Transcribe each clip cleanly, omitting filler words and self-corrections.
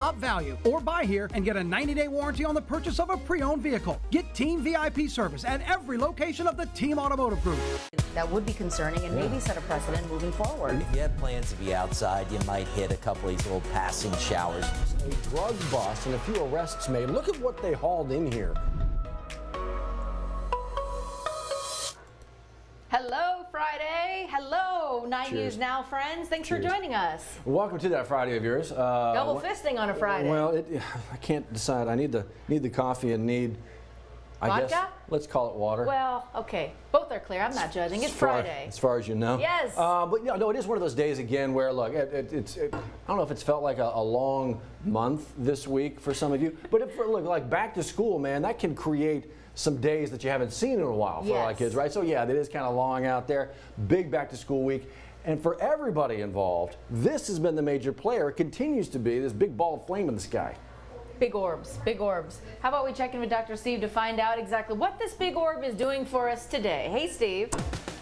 top value. Or buy here and get a 90-day warranty on the purchase of a pre-owned vehicle. Get Team VIP service at every location of the Team Automotive Group. That would be concerning and maybe set a precedent moving forward. If you had plans to be outside, you might hit a couple of these little passing showers. A drug bust and a few arrests made. Look at what they hauled in here. Hello, Friday. Hello, 9 News Now, friends. Thanks for joining us. Welcome to that Friday of yours. Double fisting on a Friday. Well, I can't decide. I need the coffee and need, I guess, let's call it water. Well, okay. Both are clear. I'm not judging. It's Friday. As far as you know. Yes. But no, it is one of those days again where, look, I don't know if it's felt like a long month this week for some of you, but look, like back to school, man, that can create some days that you haven't seen in a while for a lot of kids, right? So yeah, that is kind of long out there. Big back to school week. And for everybody involved, this has been the major player. It continues to be this big ball of flame in the sky. Big orbs, big orbs. How about we check in with Dr. Steve to find out exactly what this big orb is doing for us today. Hey, Steve.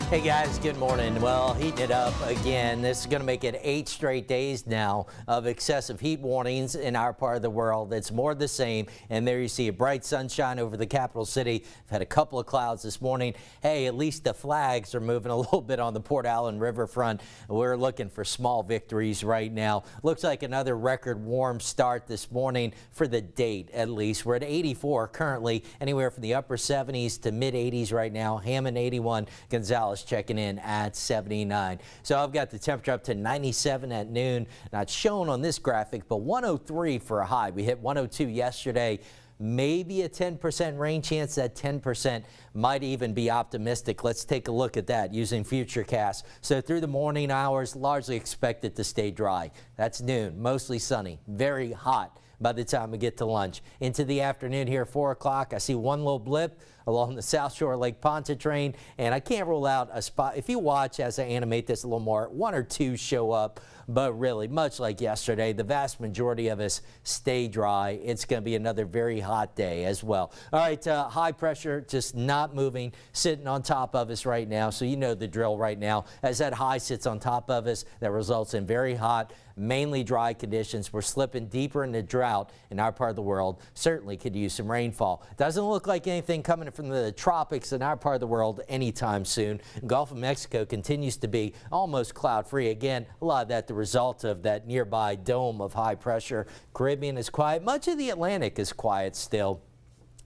Hey guys, good morning. Well, heating it up again. This is going to make it 8 straight days now of excessive heat warnings in our part of the world. It's more the same. And there you see a bright sunshine over the capital city. I've had a couple of clouds this morning. Hey, at least the flags are moving a little bit on the Port Allen riverfront. We're looking for small victories right now. Looks like another record warm start this morning for the date, at least. We're at 84 currently, anywhere from the upper 70s to mid 80s right now. Hammond 81, Gonzales checking in at 79. So I've got the temperature up to 97 at noon. Not shown on this graphic, but 103 for a high. We hit 102 yesterday. Maybe a 10% rain chance. That 10% might even be optimistic. Let's take a look at that using Futurecast. So through the morning hours, largely expected to stay dry. That's noon, mostly sunny, very hot by the time we get to lunch. Into the afternoon here, 4 o'clock, I see one little blip along the South Shore Lake Pontchartrain, and I can't rule out a spot. If you watch as I animate this a little more, 1 or 2 show up, but really, much like yesterday, the vast majority of us stay dry. It's going to be another very hot day as well. All right, high pressure just not moving, sitting on top of us right now, so you know the drill right now. As that high sits on top of us, that results in very hot, mainly dry conditions. We're slipping deeper into drought in our part of the world. Certainly could use some rainfall. Doesn't look like anything coming from the tropics in our part of the world anytime soon. Gulf of Mexico continues to be almost cloud-free. Again, a lot of that the result of that nearby dome of high pressure. Caribbean is quiet. Much of the Atlantic is quiet still.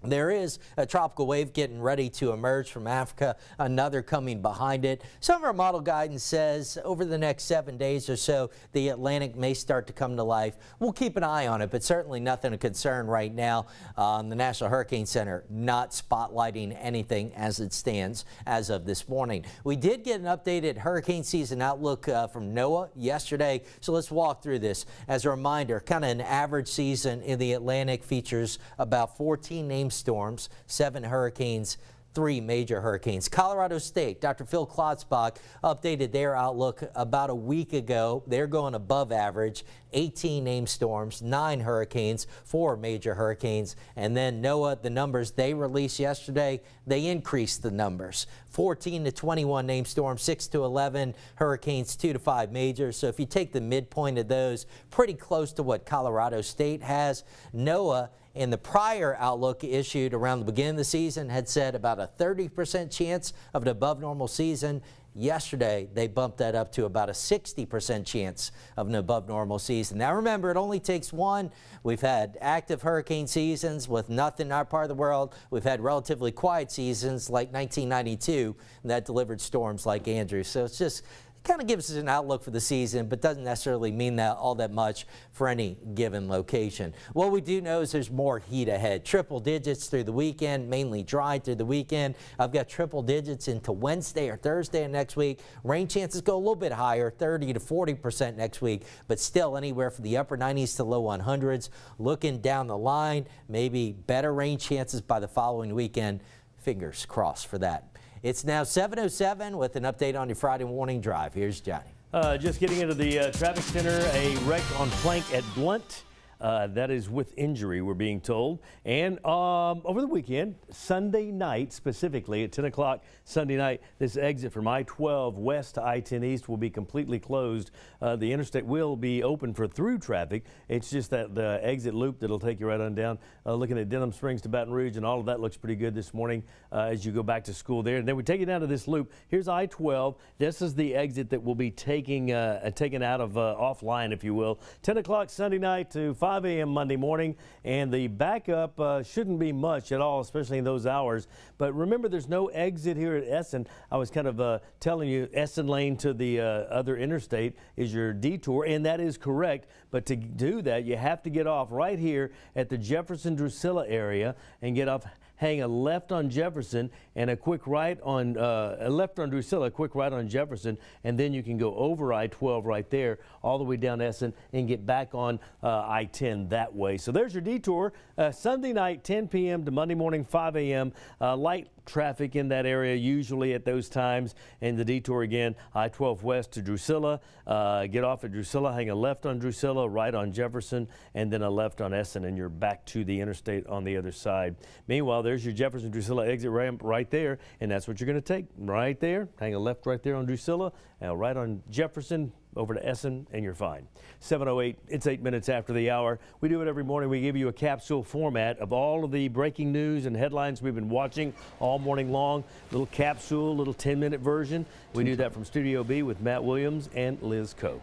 There is a tropical wave getting ready to emerge from Africa, another coming behind it. Some of our model guidance says over the next 7 days or so, the Atlantic may start to come to life. We'll keep an eye on it, but certainly nothing of concern right now. The National Hurricane Center not spotlighting anything as it stands as of this morning. We did get an updated hurricane season outlook from NOAA yesterday, so let's walk through this. As a reminder, kind of an average season in the Atlantic features about 14 named storms, 7 hurricanes, 3 major hurricanes. Colorado State, Dr. Phil Klotzbach updated their outlook about a week ago. They're going above average, 18 named storms, 9 hurricanes, 4 major hurricanes. And then NOAA, the numbers they released yesterday, they increased the numbers. 14 to 21 named storms, 6 to 11 hurricanes, 2 to 5 majors. So if you take the midpoint of those, pretty close to what Colorado State has. NOAA in the prior outlook issued around the beginning of the season had said about a 30% chance of an above normal season. Yesterday, they bumped that up to about a 60% chance of an above normal season. Now remember, it only takes one. We've had active hurricane seasons with nothing in our part of the world. We've had relatively quiet seasons like 1992 that delivered storms like Andrew. So it's just kind of gives us an outlook for the season, but doesn't necessarily mean that all that much for any given location. What we do know is there's more heat ahead. Triple digits through the weekend, mainly dry through the weekend. I've got triple digits into Wednesday or Thursday of next week. Rain chances go a little bit higher, 30 to 40% next week, but still anywhere from the upper 90s to low 100s. Looking down the line, maybe better rain chances by the following weekend. Fingers crossed for that. It's now 7:07 with an update on your Friday morning drive. Here's Johnny. Just getting into the traffic center, a wreck on Plank at Blunt. That is with injury, we're being told. And over the weekend, Sunday night specifically at 10 o'clock Sunday night, this exit from I-12 west to I-10 east will be completely closed. The interstate will be open for through traffic. It's just that the exit loop that'll take you right on down. Looking at Denham Springs to Baton Rouge, and all of that looks pretty good this morning as you go back to school there. And then we take you down to this loop. Here's I-12. This is the exit that will be taken out of offline, if you will. 10 o'clock Sunday night to 5 a.m. Monday morning. And the backup shouldn't be much at all, especially in those hours. But remember, there's no exit here at Essen. I was kind of telling you Essen lane to the other interstate is your detour, and that is correct. But to do that, you have to get off right here at the Jefferson-Drusilla area and get off, hang a left on Jefferson and a quick right on a left on Drusilla, a quick right on Jefferson, and then you can go over I-12 right there all the way down Essen and get back on I-10 that way. So there's your detour. Sunday night 10 p.m. to Monday morning 5 a.m. Light traffic in that area usually at those times, and the detour again I-12 west to Drusilla. Get off at Drusilla, hang a left on Drusilla, right on Jefferson, and then a left on Essen, and you're back to the interstate on the other side. Meanwhile, there's your Jefferson Drusilla exit ramp right there, and that's what you're going to take right there. Hang a left right there on Drusilla, and right on Jefferson over to Essen, and you're fine. 7:08, it's 8 minutes after the hour. We do it every morning. We give you a capsule format of all of the breaking news and headlines we've been watching all morning long. Little capsule, little 10-minute version. We do that from Studio B with Matt Williams and Liz Coe.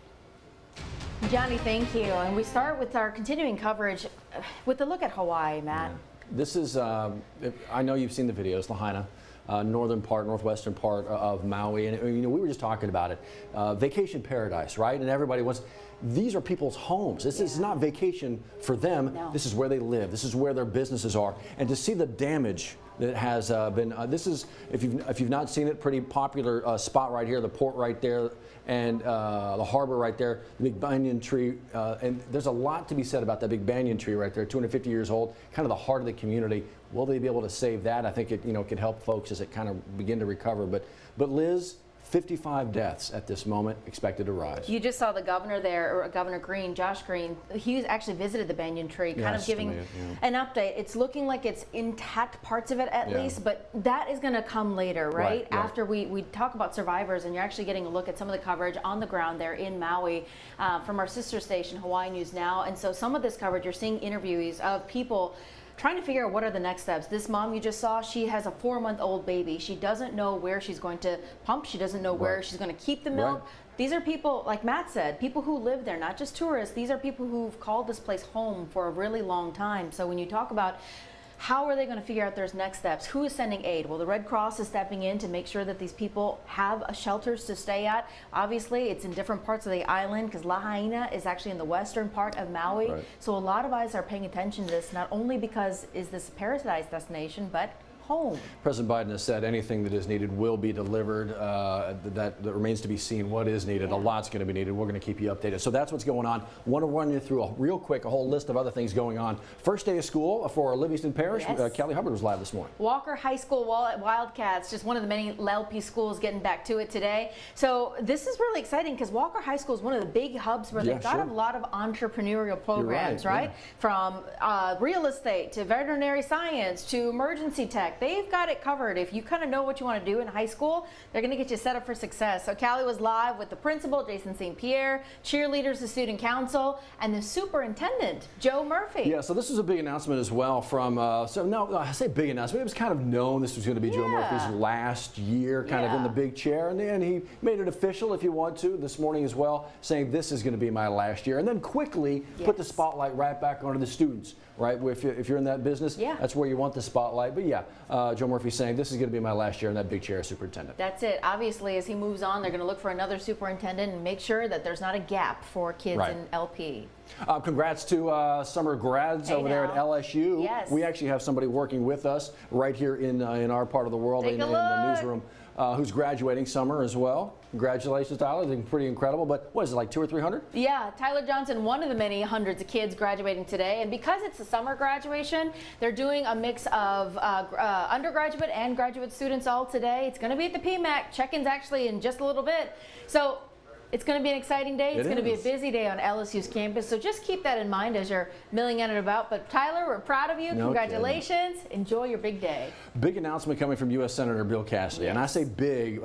Johnny, thank you. And we start with our continuing coverage with a look at Hawaii, Matt. Yeah. This is, I know you've seen the videos, Lahaina. Northern part, northwestern part of Maui, and you know, we were just talking about it. Vacation paradise, right? And everybody wants. These are people's homes. This is not vacation for them. No. This is where they live. This is where their businesses are. And to see the damage that has been, this is, if you've not seen it, pretty popular spot right here, the port right there, and the harbor right there, the big banyan tree, and there's a lot to be said about that big banyan tree right there, 250 years old, kind of the heart of the community. Will they be able to save that? I think it, could help folks as it kind of begin to recover. But Liz, 55 deaths at this moment, expected to rise. You just saw the governor there, or Governor Green, Josh Green. He actually visited the banyan tree, kind of giving an update. It's looking like it's intact, parts of it at least, but that is going to come later, right? After we talk about survivors, and you're actually getting a look at some of the coverage on the ground there in Maui from our sister station, Hawaii News Now. And so some of this coverage, you're seeing interviews of people trying to figure out what are the next steps. This mom you just saw, she has a 4-month-old baby. She doesn't know where she's going to pump. She doesn't know where she's going to keep the milk. These are people, like Matt said, people who live there, not just tourists. These are people who've called this place home for a really long time. So when you talk about how are they going to figure out their next steps? Who is sending aid? Well, the Red Cross is stepping in to make sure that these people have shelters to stay at. Obviously, it's in different parts of the island because Lahaina is actually in the western part of Maui. So a lot of eyes are paying attention to this, not only because is this a paradise destination, but home. President Biden has said anything that is needed will be delivered. That remains to be seen what is needed. A lot's going to be needed. We're going to keep you updated. So that's what's going on. Want to run you through real quick a whole list of other things going on. First day of school for Livingston Parish. Kelly Hubbard was live this morning. Walker High School Wildcats, just one of the many LP schools getting back to it today. So this is really exciting because Walker High School is one of the big hubs where they've got a lot of entrepreneurial programs, right? From real estate to veterinary science to emergency tech. They've got it covered. If you kind of know what you want to do in high school, they're going to get you set up for success. So Callie was live with the principal, Jason St. Pierre, cheerleaders, the student council, and the superintendent, Joe Murphy. Yeah, so this was a big announcement as well from, no, I say big announcement, it was kind of known this was going to be Joe Murphy's last year kind of in the big chair, and then he made it official, if you want to, this morning as well, saying this is going to be my last year, and then quickly put the spotlight right back onto the students. Right, if you're in that business, that's where you want the spotlight. But Joe Murphy's saying this is going to be my last year in that big chair as superintendent. That's it. Obviously, as he moves on, they're going to look for another superintendent and make sure that there's not a gap for kids in LP. Congrats to summer grads over there at LSU. Yes. We actually have somebody working with us right here in our part of the world in the newsroom who's graduating summer as well. Congratulations, Tyler. They're pretty incredible. But what is it, like 200 or 300? Yeah, Tyler Johnson, one of the many hundreds of kids graduating today. And because it's a summer graduation, they're doing a mix of undergraduate and graduate students all today. It's going to be at the PMAC. Check-in's actually in just a little bit. So It's going to be an exciting day. It's going to be a busy day on LSU's campus. So just keep that in mind as you're milling in and about. But Tyler, we're proud of you. No Congratulations. Kidding. Enjoy your big day. Big announcement coming from U.S. Senator Bill Cassidy. Yes. And I say big,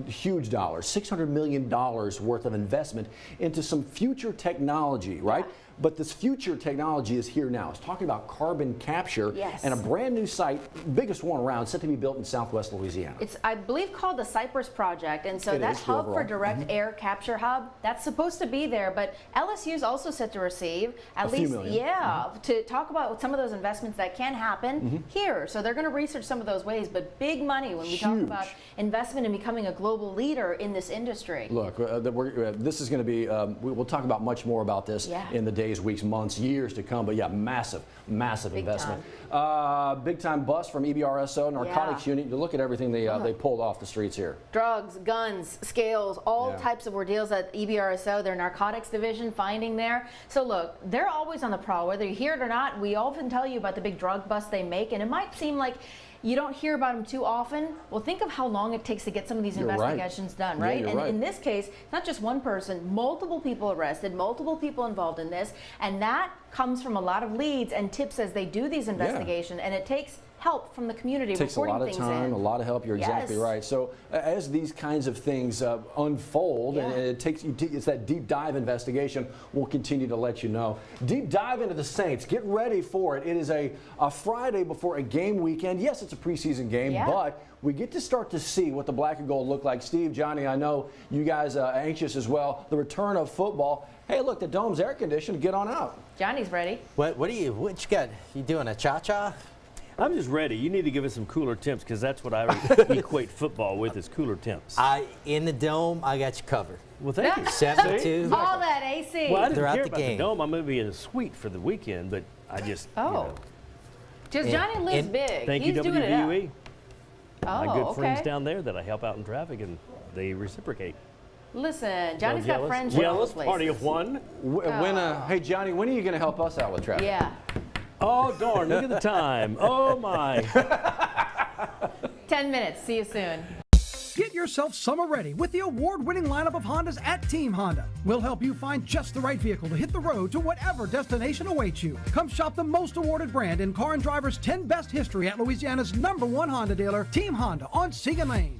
huge dollars, $600 million worth of investment into some future technology, right? Yeah. But this future technology is here now. It's talking about carbon capture and a brand new site, biggest one around, set to be built in Southwest Louisiana. It's, I believe, called the Cypress Project. And so that hub for direct air capture hub, that's supposed to be there. But LSU is also set to receive at least, to talk about some of those investments that can happen here. So they're going to research some of those ways. But big money when we talk about investment and becoming a global leader in this industry. Look, this is going to be, we'll talk about much more about this in the days, weeks, months, years to come. But yeah, massive big investment. Big time bust from EBRSO, narcotics unit. You look at everything they pulled off the streets here. Drugs, guns, scales, all types of ordeals at EBRSO, their narcotics division, finding there. So look, they're always on the prowl, whether you hear it or not. We often tell you about the big drug busts they make, and it might seem like you don't hear about them too often. Well, think of how long it takes to get some of these investigations done, right? And in this case, not just one person, multiple people arrested, multiple people involved in this, and that comes from a lot of leads and tips as they do these investigations, and it takes help from the community. It takes a lot of time, a lot of help. You're exactly right. So as these kinds of things unfold, and it's that deep dive investigation, we'll continue to let you know. Deep dive into the Saints. Get ready for it. It is a Friday before a game weekend. Yes, it's a preseason game, but we get to start to see what the black and gold look like. Steve, Johnny, I know you guys are anxious as well. The return of football. Hey, look, the dome's air conditioned. Get on out. Johnny's ready. What you got? You doing a cha-cha? I'm just ready. You need to give us some cooler temps because that's what I equate football with is cooler temps. In the dome, I got you covered. Well, thank you. 72. All that AC. Well, I didn't throughout care the about game. the dome. I'm going to be in a suite for the weekend, but I just, you know. Just Johnny lives big. Thank He's you, doing WVUE. it My good friends down there that I help out in traffic, and they reciprocate. Listen, Johnny's got friends. Jealous party of one. Hey, Johnny, when are you going to help us out with traffic? Yeah. Oh, darn, look at the time. Oh, my. 10 minutes. See you soon. Get yourself summer ready with the award-winning lineup of Hondas at Team Honda. We'll help you find just the right vehicle to hit the road to whatever destination awaits you. Come shop the most awarded brand in Car and Driver's 10 Best history at Louisiana's #1 Honda dealer, Team Honda on Siegen Lane.